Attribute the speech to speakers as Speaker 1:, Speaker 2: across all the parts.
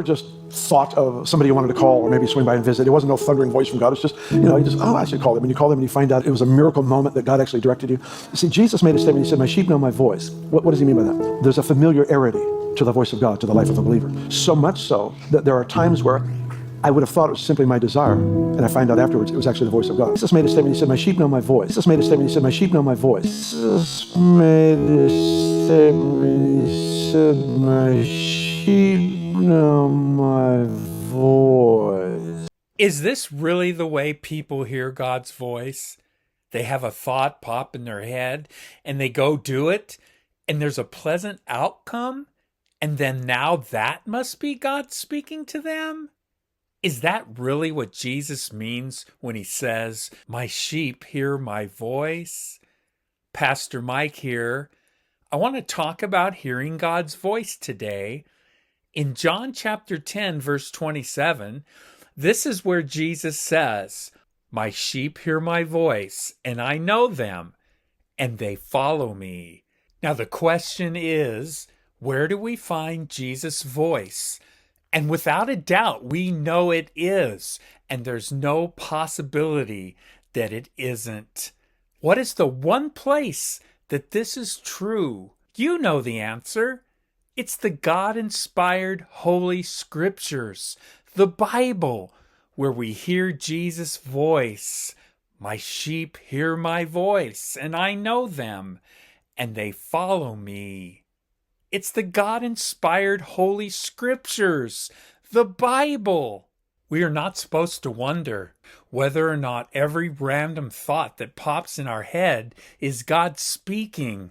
Speaker 1: just thought of somebody you wanted to call or maybe swing by and visit. It wasn't no thundering voice from God. It's just, you just, I should call them. And you call them and you find out it was a miracle moment that God actually directed you. You see, Jesus made a statement. He said, my sheep know my voice. What does he mean by that? There's a familiarity to the voice of God, to the life of a believer. So much so that there are times where I would have thought it was simply my desire, and I find out afterwards it was actually the voice of God. Jesus made a statement. He said, my sheep know my voice. Jesus made a statement. He said, my sheep know my voice. Jesus made a statement. He said, my sheep know my voice.
Speaker 2: Is this really the way people hear God's voice? They have a thought pop in their head, and they go do it, and there's a pleasant outcome, and then now that must be God speaking to them? Is that really what Jesus means when he says, my sheep hear my voice? Pastor Mike here. I want to talk about hearing God's voice today. In John chapter 10, verse 27, this is where Jesus says, my sheep hear my voice, and I know them, and they follow me. Now the question is, where do we find Jesus' voice? And without a doubt, we know it is, and there's no possibility that it isn't. What is the one place that this is true? You know the answer. It's the God-inspired Holy Scriptures, the Bible, where we hear Jesus' voice. My sheep hear my voice, and I know them, and they follow me. It's the God-inspired Holy Scriptures, the Bible. We are not supposed to wonder whether or not every random thought that pops in our head is God speaking,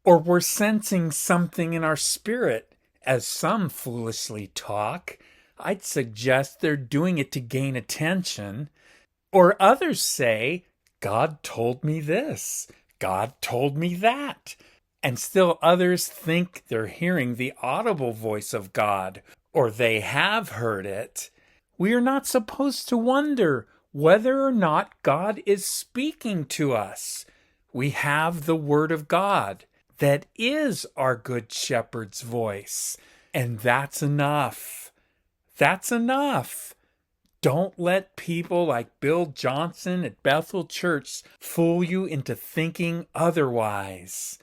Speaker 2: or we're sensing something in our spirit, as some foolishly talk. I'd suggest they're doing it to gain attention. Or others say, God told me this, God told me that. And still others think they're hearing the audible voice of God, or they have heard it. We are not supposed to wonder whether or not God is speaking to us. We have the Word of God that is our Good Shepherd's voice, and that's enough. That's enough. Don't let people like Bill Johnson at Bethel Church fool you into thinking otherwise.